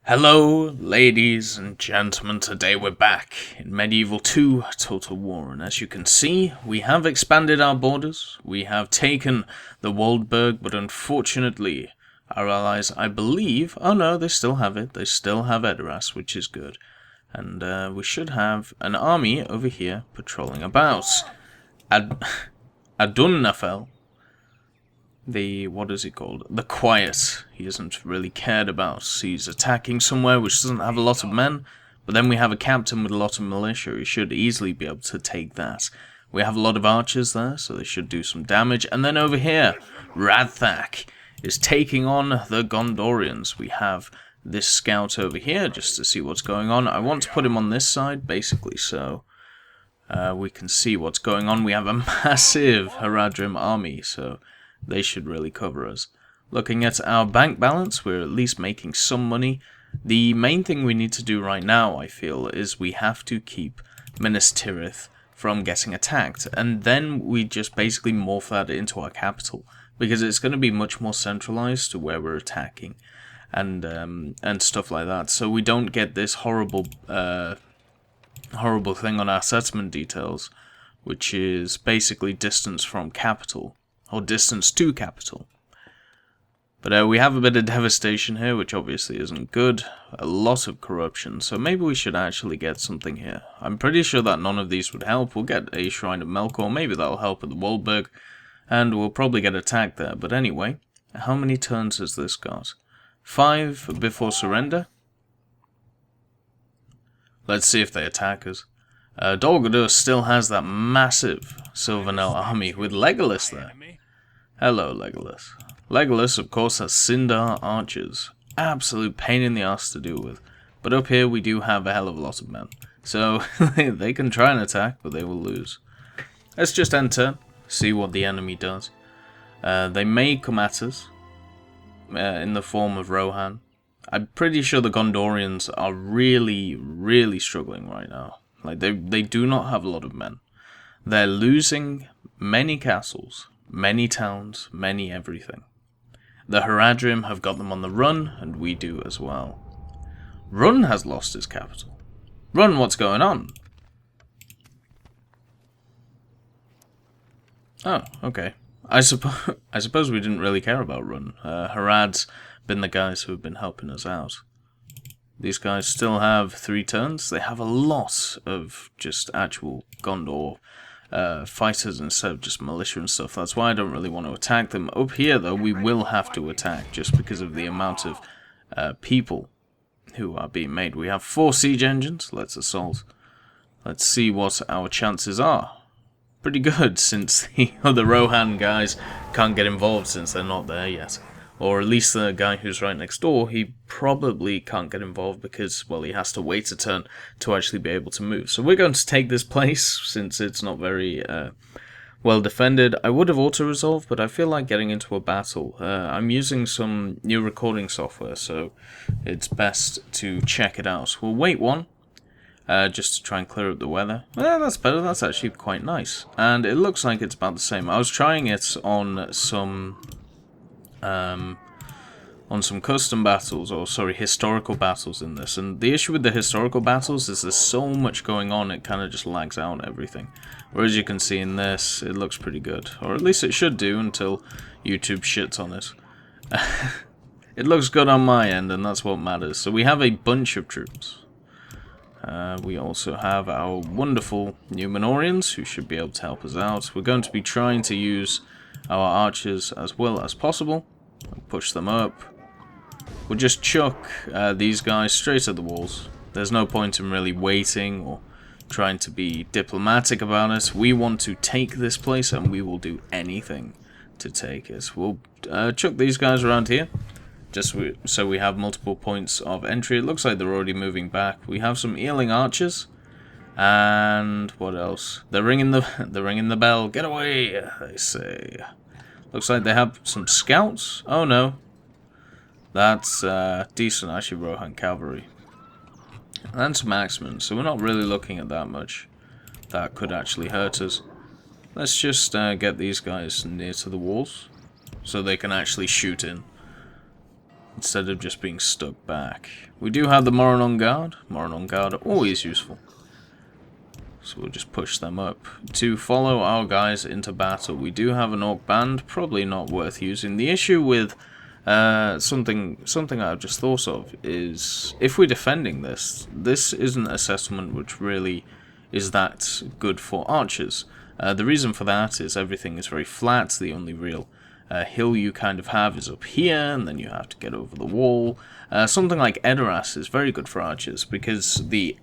Hello, ladies and gentlemen. Today we're back in Medieval 2 Total War, and as you can see, we have expanded our borders. We have taken the Waldburg, but unfortunately, our allies, I believe... Oh no, they still have it. They still have Edoras, which is good. And we should have an army over here patrolling about. Adunnafel. What is he called? The Quiet. He isn't really cared about. He's attacking somewhere which doesn't have a lot of men, but then we have a captain with a lot of militia. He should easily be able to take that. We have a lot of archers there, so they should do some damage. And then over here, Radthak is taking on the Gondorians. We have this scout over here just to see what's going on. I want to put him on this side, basically, so we can see what's going on. We have a massive Haradrim army, so they should really cover us. Looking at our bank balance, we're at least making some money. The main thing we need to do right now, I feel, is we have to keep Minas Tirith from getting attacked. And then we just basically morph that into our capital, because it's going to be much more centralized to where we're attacking and stuff like that. So we don't get this horrible thing on our settlement details, which is basically distance from capital. Or distance to capital. But we have a bit of devastation here, which obviously isn't good. A lot of corruption, so maybe we should actually get something here. I'm pretty sure that none of these would help. We'll get a Shrine of Melkor, maybe that'll help at the Waldburg, and we'll probably get attacked there. But anyway, how many turns has this got? 5 before surrender? Let's see if they attack us. Dol Guldur still has that massive Silvanel army with Legolas there. Hello, Legolas. Legolas, of course, has Sindar archers. Absolute pain in the ass to deal with. But up here, we do have a hell of a lot of men. So, they can try and attack, but they will lose. Let's just enter, see what the enemy does. They may come at us in the form of Rohan. I'm pretty sure the Gondorians are really struggling right now. Like, they do not have a lot of men. They're losing many castles, many towns, many everything. The Haradrim have got them on the run, and we do as well. Run has lost his capital. Run, what's going on? Oh, okay. I suppose we didn't really care about Run. Harad's been the guys who have been helping us out. These guys still have 3 turns. They have a lot of just actual Gondor fighters instead of just militia and stuff. That's why I don't really want to attack them. Up here, though, we will have to attack just because of the amount of people who are being made. We have 4 siege engines. Let's assault. Let's see what our chances are. Pretty good, since the other Rohan guys can't get involved since they're not there yet. Or at least the guy who's right next door, he probably can't get involved because, well, he has to wait a turn to actually be able to move. So we're going to take this place, since it's not very well defended. I would have auto-resolved, but I feel like getting into a battle. I'm using some new recording software, so it's best to check it out. We'll wait one, just to try and clear up the weather. Well, that's better. That's actually quite nice. And it looks like it's about the same. I was trying it on some custom battles, or sorry, historical battles in this, and the issue with the historical battles is there's so much going on, it kind of just lags out everything. Whereas you can see in this, it looks pretty good, or at least it should do until YouTube shits on it. It looks good on my end, and that's what matters. So we have a bunch of troops. We also have our wonderful Numenorians, who should be able to help us out. We're going to be trying to use our archers as well as possible. Push them up. We'll just chuck these guys straight at the walls. There's no point in really waiting or trying to be diplomatic about it. We want to take this place, and we will do anything to take it. We'll chuck these guys around here, just so we have multiple points of entry. It looks like they're already moving back. We have some Earling archers. And what else? They're ringing the bell. Get away, they say. Looks like they have some scouts. Oh no. That's decent, actually, Rohan cavalry. And some axemen, so we're not really looking at that much. That could actually hurt us. Let's just get these guys near to the walls, so they can actually shoot in. instead of just being stuck back. We do have the Moron on guard. Moron on guard are always useful. So we'll just push them up to follow our guys into battle. We do have an orc band, probably not worth using. The issue with something I've just thought of is if we're defending this isn't a settlement which really is that good for archers. The reason for that is everything is very flat. The only real hill you kind of have is up here, and then you have to get over the wall. Something like Edoras is very good for archers because the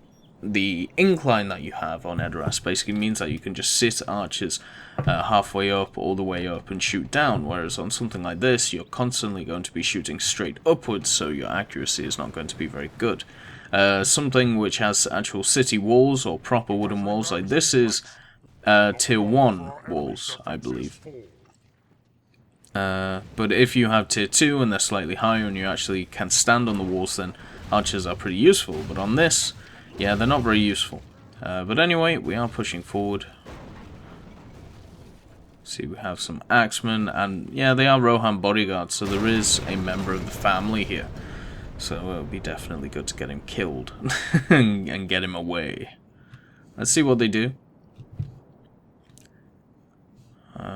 incline that you have on Edoras basically means that you can just sit archers halfway up, all the way up, and shoot down, whereas on something like this, you're constantly going to be shooting straight upwards, so your accuracy is not going to be very good. Something which has actual city walls, or proper wooden walls, like this is tier 1 walls, I believe. But if you have tier 2 and they're slightly higher and you actually can stand on the walls, then archers are pretty useful, but on this, yeah, they're not very useful. But anyway, we are pushing forward. See, we have some axemen, and yeah, they are Rohan bodyguards, so there is a member of the family here. So it'll be definitely good to get him killed and get him away. Let's see what they do.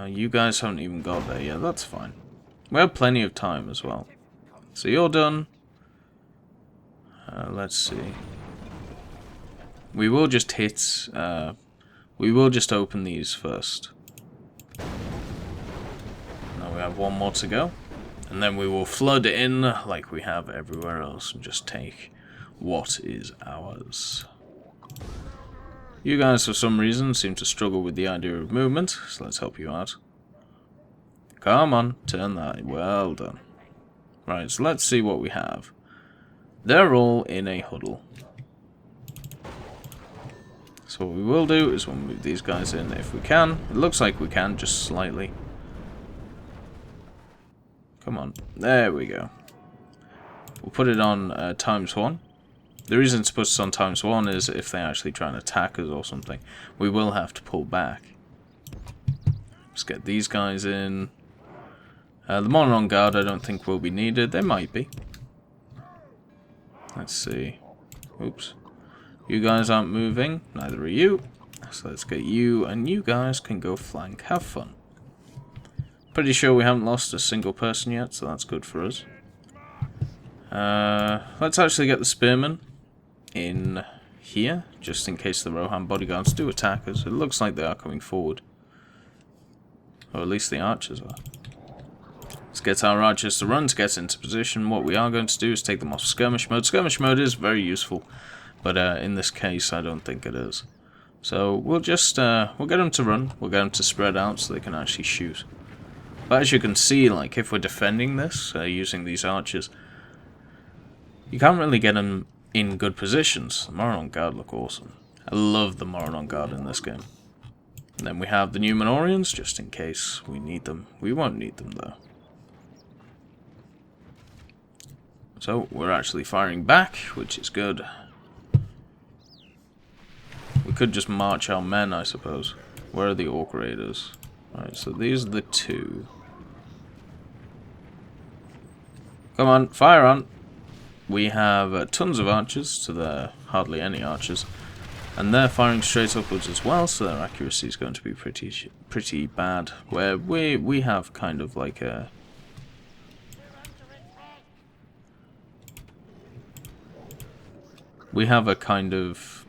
You guys haven't even got there yet, that's fine. We have plenty of time as well. So you're done. Let's see. We will just hit, we will just open these first. Now we have one more to go. And then we will flood in like we have everywhere else and just take what is ours. You guys, for some reason, seem to struggle with the idea of movement, so let's help you out. Come on, turn that. Well done. Right, so let's see what we have. They're all in a huddle. So what we will do is we'll move these guys in if we can. It looks like we can, just slightly. Come on. There we go. We'll put it on ×1. The reason to put it on ×1 is if they actually try and attack us or something, we will have to pull back. Let's get these guys in. The Monon on guard I don't think will be needed. They might be. Let's see. Oops. You guys aren't moving. Neither are you. So let's get you, and you guys can go flank. Have fun. Pretty sure we haven't lost a single person yet, so that's good for us. Let's actually get the spearmen in here, just in case the Rohan bodyguards do attack us. It looks like they are coming forward. Or at least the archers are. Let's get our archers to run to get into position. What we are going to do is take them off skirmish mode. Skirmish mode is very useful, but in this case I don't think it is. So we'll just, we'll get them to run. We'll get them to spread out so they can actually shoot. But as you can see, like, if we're defending this, using these archers, you can't really get them in good positions. The Moron on guard look awesome. I love the Moron on guard in this game. And then we have the Numenorians, just in case we need them. We won't need them, though. So, we're actually firing back, which is good. We could just march our men, I suppose. Where are the Orc Raiders? Right, so these are the two. Come on, fire on! We have tons of archers, so they're hardly any archers. And they're firing straight upwards as well, so their accuracy is going to be pretty bad. Where we have kind of like a... We have a kind of...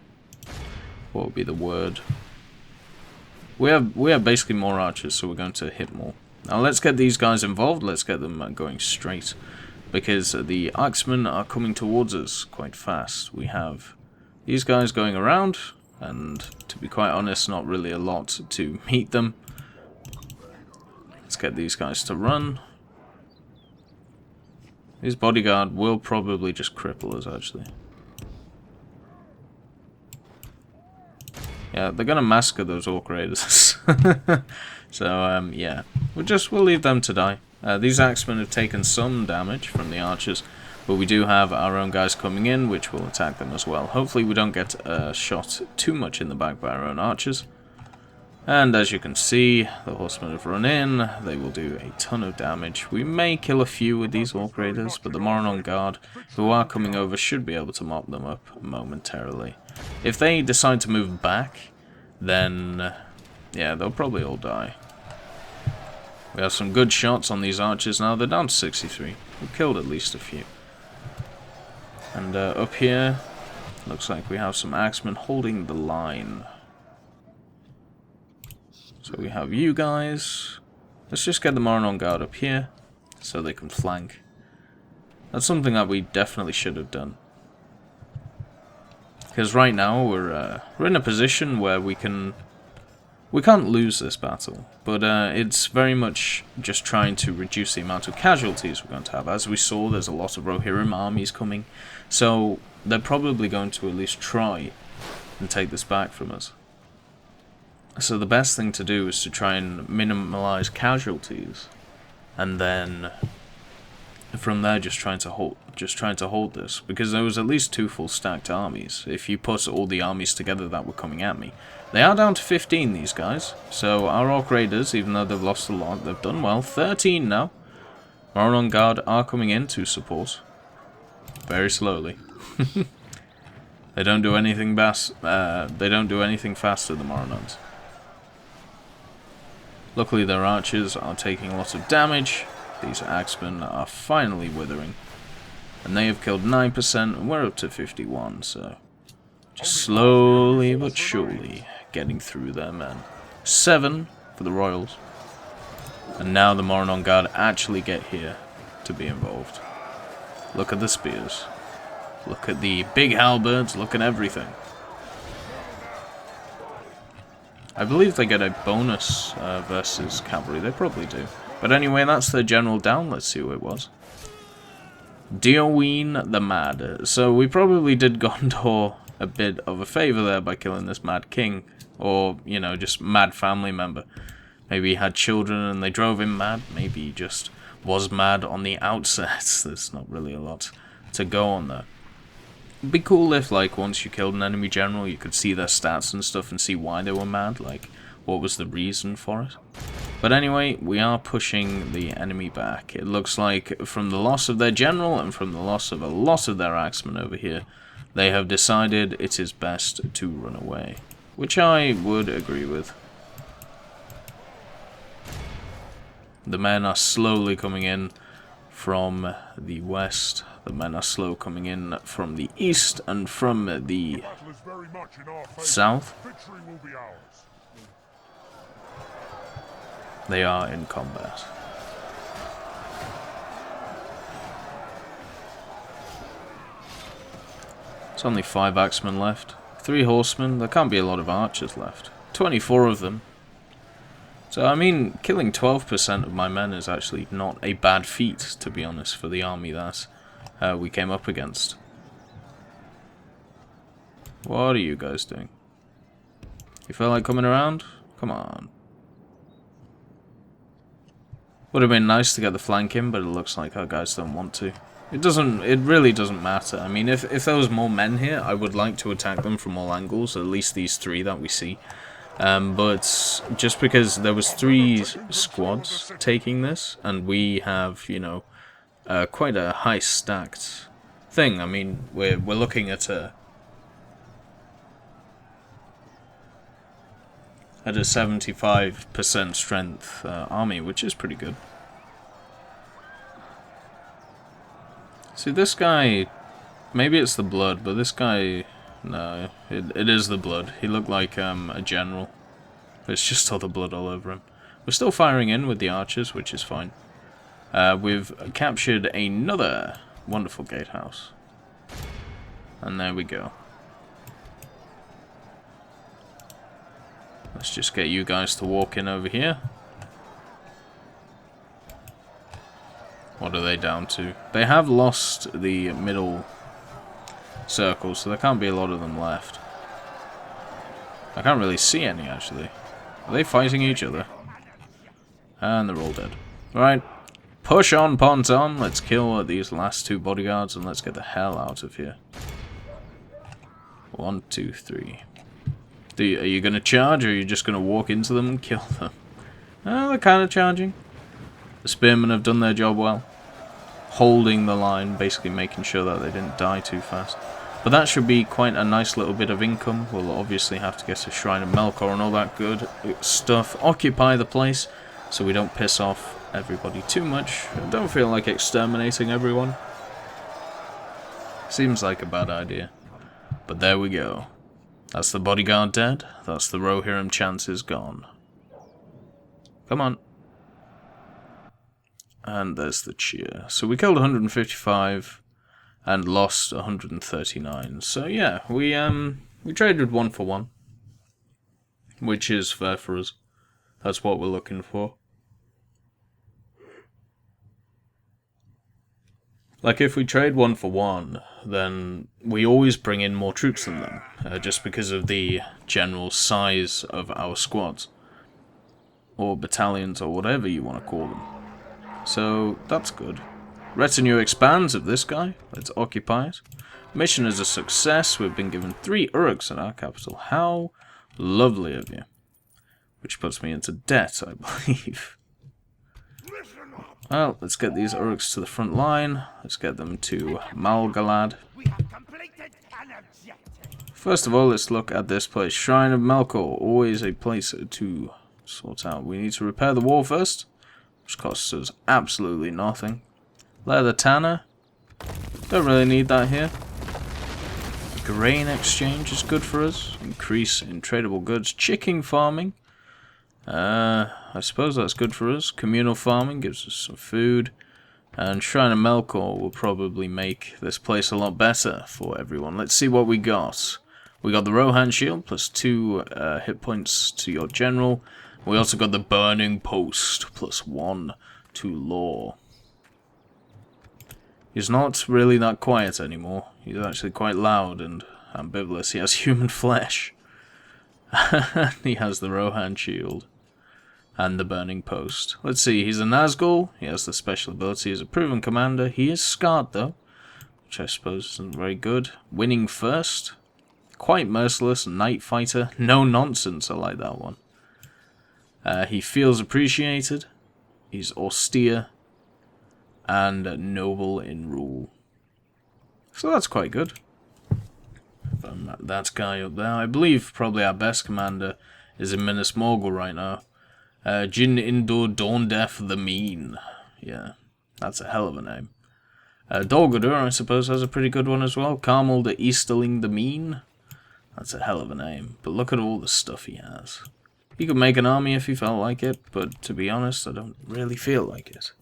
What would be the word? We have basically more archers, so we're going to hit more. Now let's get these guys involved, let's get them going straight. Because the axemen are coming towards us quite fast. We have these guys going around, and to be quite honest, not really a lot to meet them. Let's get these guys to run. His bodyguard will probably just cripple us, actually. Yeah, they're gonna massacre those Orc Raiders. So, yeah. We'll leave them to die. These axemen have taken some damage from the archers, but we do have our own guys coming in, which will attack them as well. Hopefully we don't get shot too much in the back by our own archers. And as you can see, the horsemen have run in. They will do a ton of damage. We may kill a few with these Orc Raiders, but the Mordor Guard, who are coming over, should be able to mop them up momentarily. If they decide to move back, then yeah, they'll probably all die. We have some good shots on these archers now. They're down to 63. We've killed at least a few. And up here, looks like we have some axemen holding the line. So we have you guys. Let's just get the Mordor Guard up here so they can flank. That's something that we definitely should have done. Because right now we're in a position where we can't lose this battle, but it's very much just trying to reduce the amount of casualties we're going to have. As we saw, there's a lot of Rohirrim armies coming, so they're probably going to at least try and take this back from us. So the best thing to do is to try and minimize casualties, and then from there just trying to hold this, because there was at least 2 full stacked armies. If you put all the armies together that were coming at me, they are down to 15, these guys. So our Orc Raiders, even though they've lost a lot, they've done well. 13 now. Mordor Guard are coming in to support very slowly. They don't do anything faster, the Moronons. Luckily their archers are taking a lot of damage. These axemen are finally withering. And they have killed 9%, and we're up to 51, so just slowly but surely getting through them. And 7 for the Royals. And now the Mordor Guard actually get here to be involved. Look at the spears. Look at the big halberds, look at everything. I believe they get a bonus versus cavalry, they probably do. But anyway, that's the general down. Let's see who it was. Dioween the Mad. So we probably did Gondor a bit of a favour there by killing this Mad King. Or, you know, just mad family member. Maybe he had children and they drove him mad. Maybe he just was mad on the outset. There's not really a lot to go on there. It'd be cool if, like, once you killed an enemy general, you could see their stats and stuff and see why they were mad. Like, what was the reason for it? But anyway, we are pushing the enemy back. It looks like from the loss of their general and from the loss of a lot of their axemen over here, they have decided it is best to run away. Which I would agree with. The men are slowly coming in from the west. The men are slow coming in from the east and from the south. They are in combat. It's only 5 axemen left. 3 horsemen. There can't be a lot of archers left. 24 of them. So, I mean, killing 12% of my men is actually not a bad feat, to be honest, for the army that we came up against. What are you guys doing? You feel like coming around? Come on. Would have been nice to get the flank in, but it looks like our guys don't want to. It really doesn't matter. I mean, if there was more men here, I would like to attack them from all angles, at least these 3 that we see. But just because there was 3 squads taking this, and we have, you know, quite a high stacked thing. I mean, we're looking at a 75% strength army, which is pretty good. See, this guy, maybe it's the blood, but this guy, no, it is the blood. He looked like a general. It's just all the blood all over him. We're still firing in with the archers, which is fine. We've captured another wonderful gatehouse. And there we go. Let's just get you guys to walk in over here. What are they down to? They have lost the middle circle, so there can't be a lot of them left. I can't really see any, actually. Are they fighting each other? And they're all dead. Right. Push on, Ponton. Let's kill these last 2 bodyguards and let's get the hell out of here. 1, 2, 3. Are you going to charge, or are you just going to walk into them and kill them? Oh, they're kind of charging. The spearmen have done their job well. Holding the line, basically making sure that they didn't die too fast. But that should be quite a nice little bit of income. We'll obviously have to get a Shrine of Melkor and all that good stuff. Occupy the place so we don't piss off everybody too much. I don't feel like exterminating everyone. Seems like a bad idea. But there we go. That's the bodyguard dead. That's the Rohirrim chances gone. Come on. And there's the cheer. So we killed 155 and lost 139. So yeah, we traded 1 for 1, which is fair for us. That's what we're looking for. Like, if we trade 1 for 1, then we always bring in more troops than them, just because of the general size of our squads, or battalions, or whatever you want to call them. So, that's good. Retinue expands of this guy. Let's occupy it. Mission is a success. We've been given 3 Uruks in our capital. How lovely of you. Which puts me into debt, I believe. Well, let's get these Uruks to the front line. Let's get them to Malgalad. First of all, let's look at this place. Shrine of Melkor. Always a place to sort out. We need to repair the wall first, which costs us absolutely nothing. Leather tanner. Don't really need that here. Grain exchange is good for us. Increase in tradable goods. Chicken farming. I suppose that's good for us. Communal farming gives us some food. And Shrine of Melkor will probably make this place a lot better for everyone. Let's see what we got. We got the Rohan Shield, plus 2 hit points to your general. We also got the Burning Post, plus 1 to Law. He's not really that quiet anymore. He's actually quite loud and ambivalent. He has human flesh. He has the Rohan Shield. And the Burning Post. Let's see, he's a Nazgul. He has the special ability as a proven commander. He is scarred though, which I suppose isn't very good. Winning first. Quite merciless. Night fighter. No nonsense, I like that one. He feels appreciated. He's austere. And noble in rule. So that's quite good. That guy up there. I believe probably our best commander is in Minas Morgul right now. Jin Indur Dawndeath the Mean. Yeah, that's a hell of a name. Dol Guldur, I suppose, has a pretty good one as well. Carmel the Easterling the Mean. That's a hell of a name. But look at all the stuff he has. He could make an army if he felt like it, but to be honest, I don't really feel like it.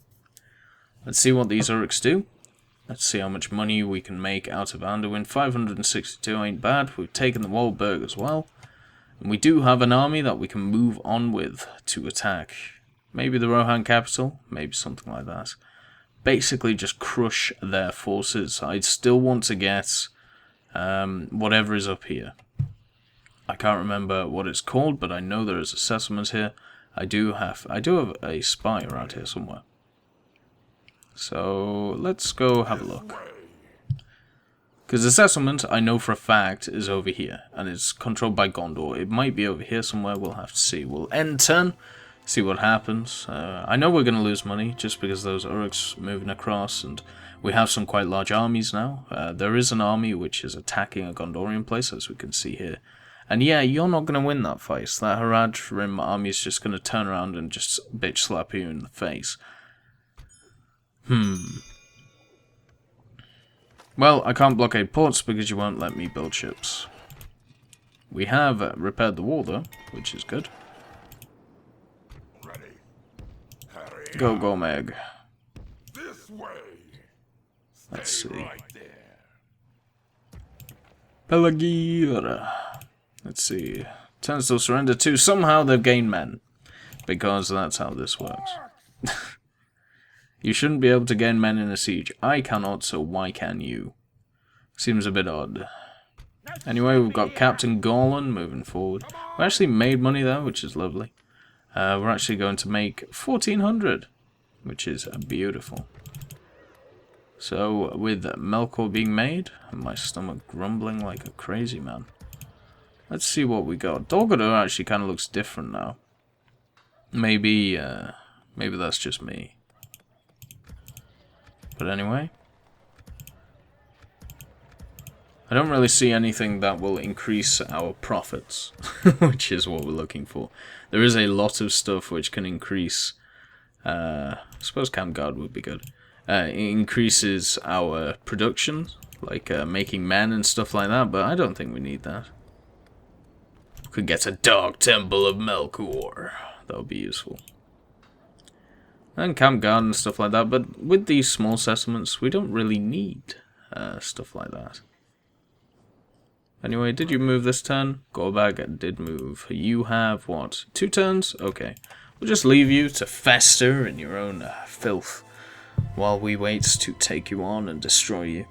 Let's see what these Uruks do. Let's see how much money we can make out of Anduin. 562 ain't bad. We've taken the Waldberg as well. And we do have an army that we can move on with to attack. Maybe the Rohan capital, maybe something like that. Basically just crush their forces. I'd still want to get whatever is up here. I can't remember what it's called, but I know there is a settlement here. I do have a spy around here somewhere. So let's go have a look. Because the settlement, I know for a fact, is over here. And it's controlled by Gondor. It might be over here somewhere. We'll have to see. We'll end turn. See what happens. I know we're going to lose money. Just because those Uruks moving across. And we have some quite large armies now. There is an army which is attacking a Gondorian place. As we can see here. And yeah, you're not going to win that fight. That Haradrim army is just going to turn around and just bitch slap you in the face. Well, I can't blockade ports because you won't let me build ships. We have repaired the wall though, which is good. Ready. Go, go, Meg. This way. Let's see. Right there. Pelagira. Let's see. Turns to surrender too. Somehow they've gained men. Because that's how this works. You shouldn't be able to gain men in a siege. I cannot, so why can you? Seems a bit odd. Anyway, we've got Captain Gorlan moving forward. We actually made money there, which is lovely. We're actually going to make 1,400, which is beautiful. So, with Melkor being made, and my stomach grumbling like a crazy man, Let's see what we got. Dol Guldur actually kind of looks different now. Maybe that's just me. But anyway. I don't really see anything that will increase our profits, which is what we're looking for. There is a lot of stuff which can increase, I suppose Camp Guard would be good. It increases our production, like making men and stuff like that, but I don't think we need that. We could get a Dark Temple of Melkor. That would be useful. And Camp Guard and stuff like that, but with these small settlements, we don't really need stuff like that. Anyway, did you move this turn? Gorbag did move. You have, what, 2 turns? Okay. We'll just leave you to fester in your own filth while we wait to take you on and destroy you.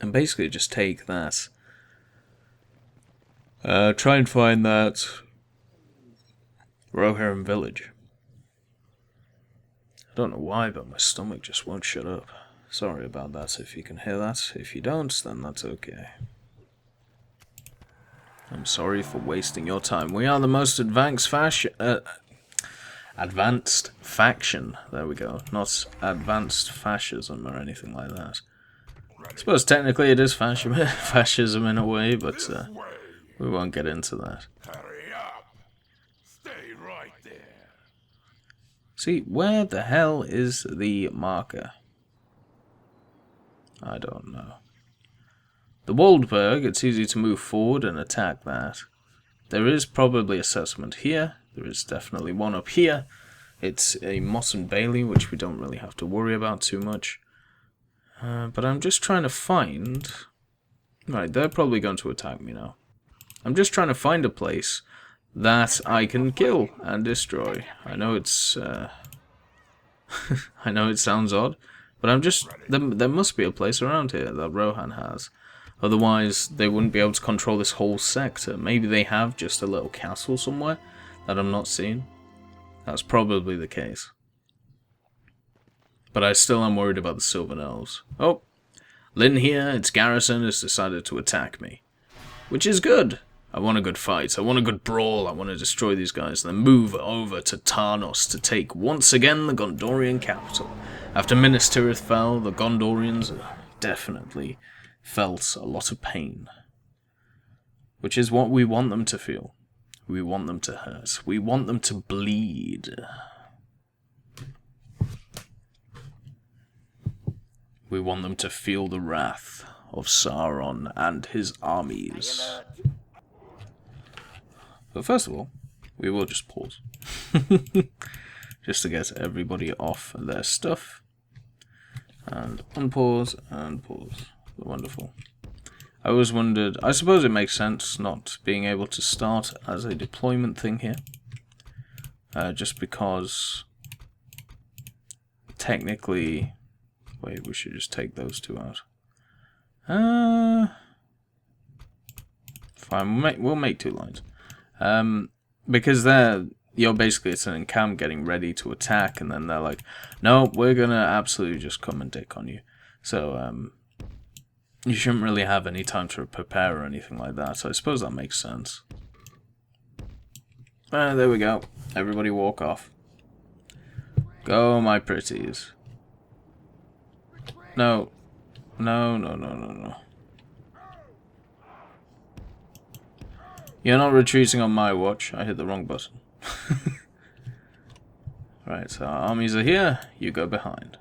And basically just take that. Try and find that Rohirrim village. I don't know why, but my stomach just won't shut up. Sorry about that if you can hear that. If you don't, then that's okay. I'm sorry for wasting your time. We are the most advanced faction. There we go. Not advanced fascism or anything like that. I suppose technically it is fascism in a way, but we won't get into that. Hurry up. Stay right there. See, where the hell is the marker? I don't know. The Waldberg, it's easy to move forward and attack that. There is probably a settlement here. There is definitely one up here. It's a Moss and Bailey, which we don't really have to worry about too much. But I'm just trying to find... Right, they're probably going to attack me now. I'm just trying to find a place that I can kill and destroy. I know it's... I know it sounds odd. But I'm just... There must be a place around here that Rohan has. Otherwise, they wouldn't be able to control this whole sector. Maybe they have just a little castle somewhere that I'm not seeing. That's probably the case. But I still am worried about the Sylvan Elves. Oh! Lyn here, its garrison, has decided to attack me. Which is good! I want a good fight. I want a good brawl. I want to destroy these guys. Then move over to Tarnos to take once again the Gondorian capital. After Minas Tirith fell, the Gondorians definitely felt a lot of pain. Which is what we want them to feel. We want them to hurt. We want them to bleed. We want them to feel the wrath of Sauron and his armies. But first of all, we will just pause. Just to get everybody off their stuff. And unpause and pause. Wonderful. I always wondered, I suppose it makes sense not being able to start as a deployment thing here. Just because technically... Wait, we should just take those 2 out. Fine, we'll make 2 lines. Because you're basically, it's an encamp getting ready to attack, and then they're like, no, we're gonna absolutely just come and dick on you. So, you shouldn't really have any time to prepare or anything like that, so I suppose that makes sense. There we go. Everybody walk off. Go, my pretties. No. No. You're not retreating on my watch. I hit the wrong button. Right, so our armies are here. You go behind.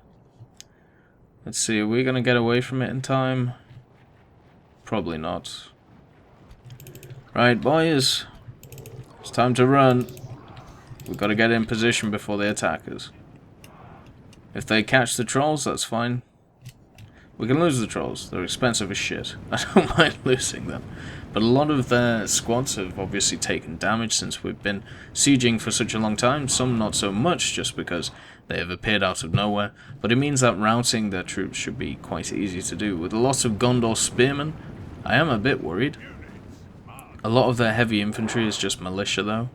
Let's see, are we going to get away from it in time? Probably not. Right, boys. It's time to run. We've got to get in position before they attack us. If they catch the trolls, that's fine. We can lose the trolls. They're expensive as shit. I don't mind losing them. But a lot of their squads have obviously taken damage since we've been sieging for such a long time. Some not so much, just because they have appeared out of nowhere. But it means that routing their troops should be quite easy to do. With a lot of Gondor spearmen, I am a bit worried. A lot of their heavy infantry is just militia though,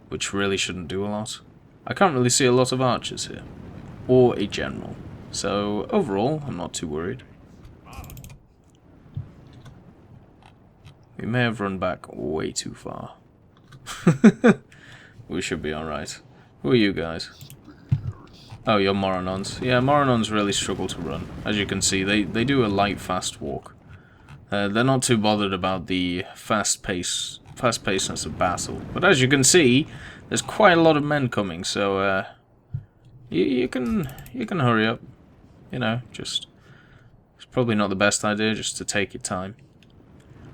which really shouldn't do a lot. I can't really see a lot of archers here. Or a general. So, overall, I'm not too worried. We may have run back way too far. We should be alright. Who are you guys? Oh, you're Moronons. Yeah, Moronons really struggle to run. As you can see, they do a light, fast walk. They're not too bothered about the fast-pacedness of battle. But as you can see, there's quite a lot of men coming, so you can hurry up. You know, just it's probably not the best idea just to take your time.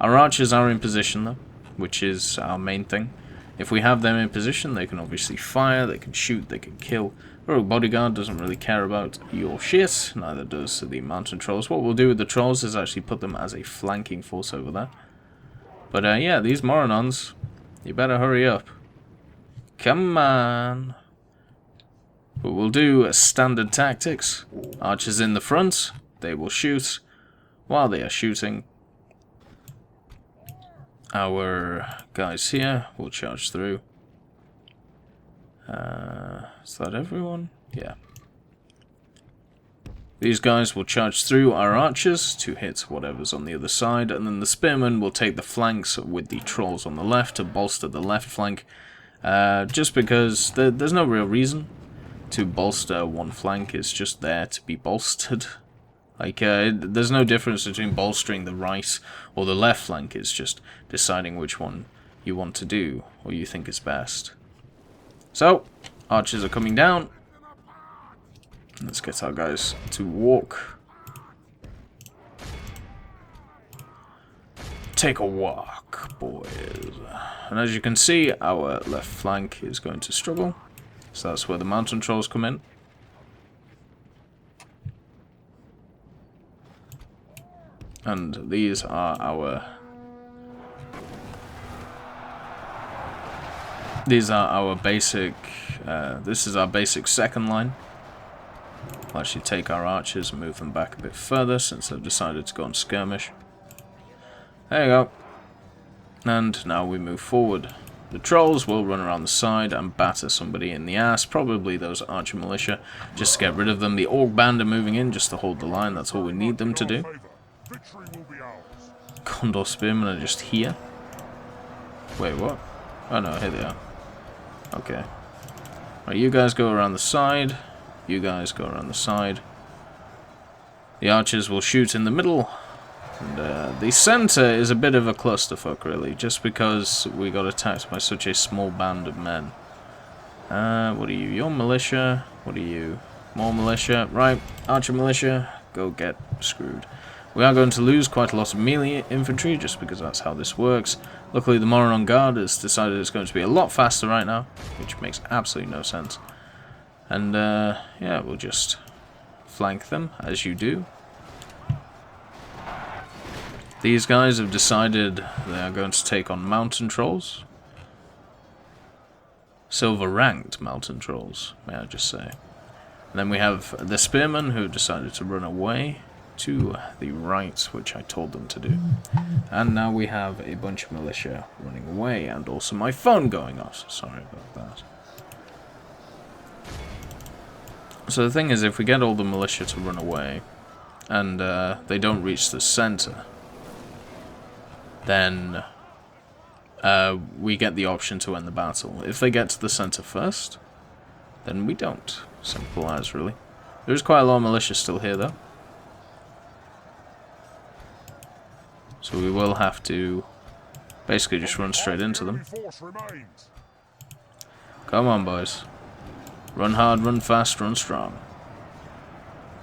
Our archers are in position though, which is our main thing. If we have them in position, they can obviously fire, they can shoot, they can kill. Rogue Bodyguard doesn't really care about your shit, neither does the Mountain Trolls. What we'll do with the Trolls is actually put them as a flanking force over there. But yeah, these Moronons, you better hurry up. Come on. But we'll do standard tactics. Archers in the front, they will shoot. While they are shooting, our guys here will charge through. Is that everyone? Yeah. These guys will charge through our archers to hit whatever's on the other side, and then the spearmen will take the flanks with the trolls on the left to bolster the left flank. Just because there's no real reason to bolster one flank, it's just there to be bolstered. Like, there's no difference between bolstering the right or the left flank, it's just deciding which one you want to do, or you think is best. So, archers are coming down. Let's get our guys to walk. Take a walk, boys. And as you can see, our left flank is going to struggle. So that's where the mountain trolls come in. And these are our basic this is our basic second line. We'll actually take our archers and move them back a bit further since they've decided to go on skirmish. There you go. And now we move forward. The trolls will run around the side and batter somebody in the ass, probably those archer militia, just to get rid of them. The orc band are moving in just to hold the line, that's all we need them to do. Gondor spearmen are just here. Wait, what? Oh no, here they are. Okay. Right, you guys go around the side. You guys go around the side. The archers will shoot in the middle. And the center is a bit of a clusterfuck, really, just because we got attacked by such a small band of men. What are you? You're militia. What are you? More militia. Right, archer militia, go get screwed. We are going to lose quite a lot of melee infantry, just because that's how this works. Luckily, the Moronon Guard has decided it's going to be a lot faster right now, which makes absolutely no sense. And, yeah, we'll just flank them, as you do. These guys have decided they are going to take on mountain trolls. Silver-ranked mountain trolls, may I just say. And then we have the spearmen, who decided to run away to the right, which I told them to do. And now we have a bunch of militia running away, and also my phone going off. Sorry about that. So the thing is, if we get all the militia to run away, and they don't reach the center, then we get the option to end the battle. If they get to the center first, then we don't. Simple as, really. There's quite a lot of militia still here, though. So we will have to basically just run straight into them. Come on, boys. Run hard, run fast, run strong.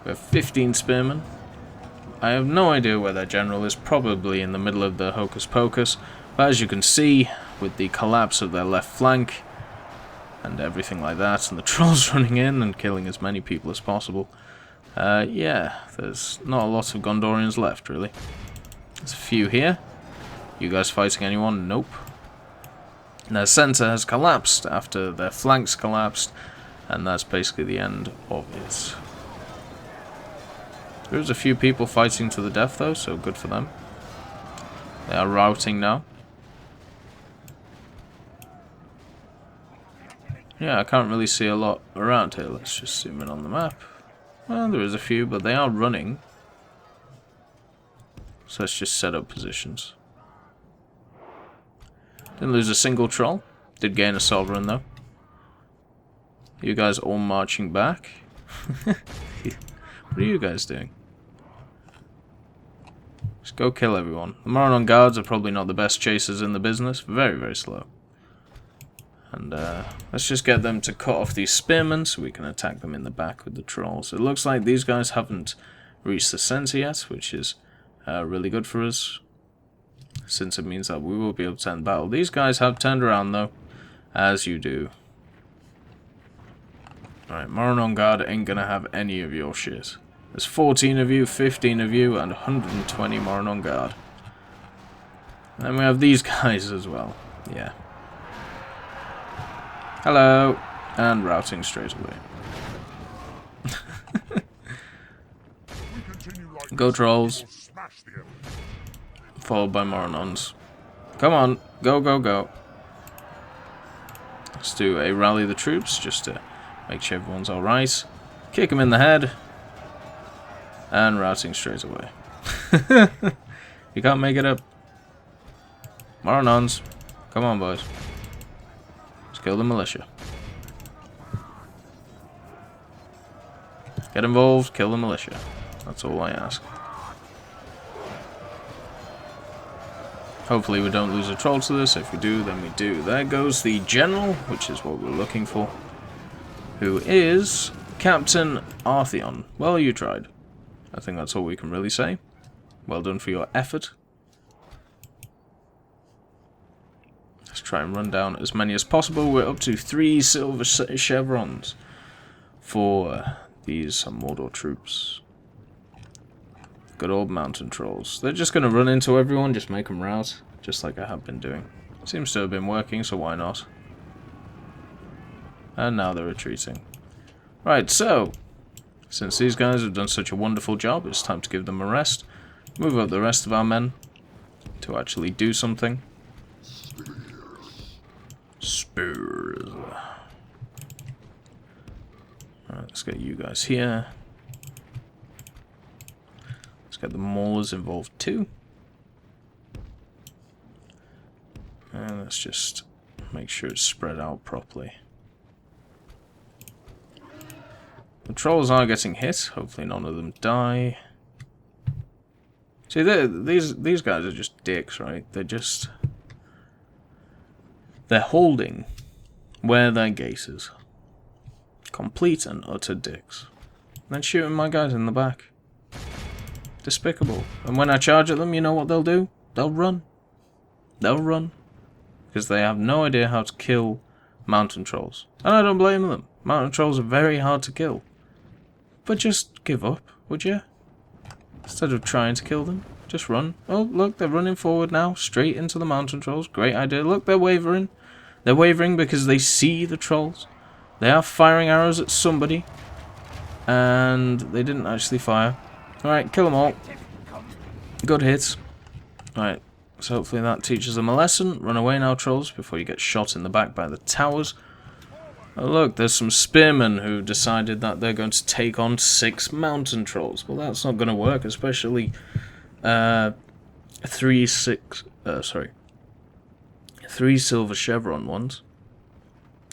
We have 15 spearmen. I have no idea where their general is, probably in the middle of the hocus pocus. But as you can see, with the collapse of their left flank, and everything like that, and the trolls running in and killing as many people as possible, yeah, there's not a lot of Gondorians left, really. There's a few here. You guys fighting anyone? Nope. Their center has collapsed after their flanks collapsed, and that's basically the end of it. There's a few people fighting to the death, though, so good for them. They are routing now. Yeah, I can't really see a lot around here. Let's just zoom in on the map. Well, there is a few, but they are running. So let's just set up positions. Didn't lose a single troll. Did gain a sovereign though. You guys all marching back. What are you guys doing? Just go kill everyone. The Mordor guards are probably not the best chasers in the business. Very, very slow. And let's just get them to cut off these spearmen so we can attack them in the back with the trolls. It looks like these guys haven't reached the center yet, which is really good for us, since it means that we will be able to end battle. These guys have turned around though, as you do. Alright, Mordor guard ain't gonna have any of your shit. There's 14 of you, 15 of you, and 120 Mordor guard. And then we have these guys as well. Yeah. Hello, and routing straight away. Go trolls. Followed by Moronons. Come on, go, go, go. Let's do a rally the troops just to make sure everyone's alright. Kick him in the head. And routing straight away. You can't make it up. Moronons. Come on, boys. Kill the militia. Get involved, kill the militia. That's all I ask. Hopefully we don't lose a troll to this. If we do, then we do. There goes the general, which is what we're looking for. Who is Captain Artheon. Well, you tried. I think that's all we can really say. Well done for your effort. Let's try and run down as many as possible. We're up to 3 silver chevrons for these Mordor troops. Good old mountain trolls. They're just going to run into everyone, just make them rout, just like I have been doing. Seems to have been working, so why not? And now they're retreating. Right, so, since these guys have done such a wonderful job, it's time to give them a rest. Move up the rest of our men to actually do something. Spears. Alright, let's get you guys here. Let's get the maulers involved too. And let's just make sure it's spread out properly. The trolls are getting hit. Hopefully none of them die. See, these guys are just dicks, right? They're holding where their gate is. Complete and utter dicks. And then shooting my guys in the back. Despicable. And when I charge at them, you know what they'll do? They'll run. They'll run. Because they have no idea how to kill mountain trolls. And I don't blame them. Mountain trolls are very hard to kill. But just give up, would you? Instead of trying to kill them, just run. Oh, look, they're running forward now, straight into the mountain trolls. Great idea. Look, they're wavering. They're wavering because they see the trolls. They are firing arrows at somebody. And they didn't actually fire. Alright, kill them all. Good hits. Alright, so hopefully that teaches them a lesson. Run away now, trolls, before you get shot in the back by the towers. Oh look, there's some spearmen who decided that they're going to take on 6 mountain trolls. Well, that's not going to work, especially 3 silver chevron ones.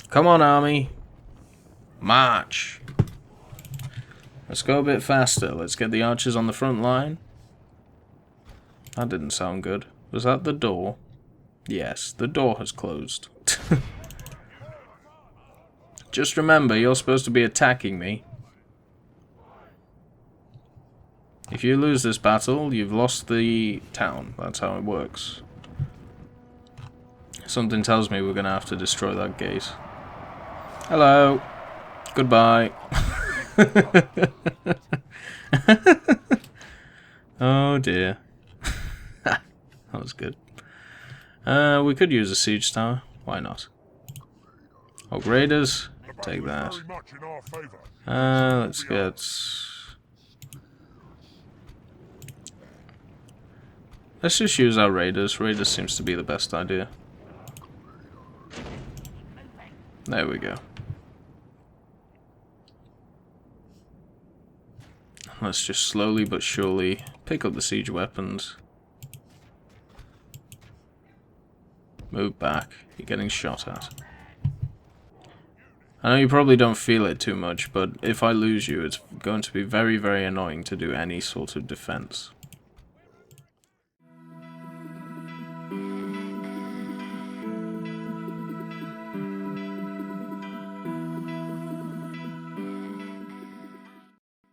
Come on, army. March. Let's go a bit faster. Let's get the archers on the front line. That didn't sound good. Was that the door? Yes, the door has closed. Just remember, you're supposed to be attacking me. If you lose this battle, you've lost the town. That's how it works. Something tells me we're going to have to destroy that gate. Hello. Goodbye. Oh dear. That was good. We could use a siege tower. Why not? Oh, raiders. Take that. Let's get... Let's just use our raiders. Raiders seems to be the best idea. There we go. Let's just slowly but surely pick up the siege weapons. Move back. You're getting shot at. I know you probably don't feel it too much, but if I lose you, it's going to be very, very annoying to do any sort of defense.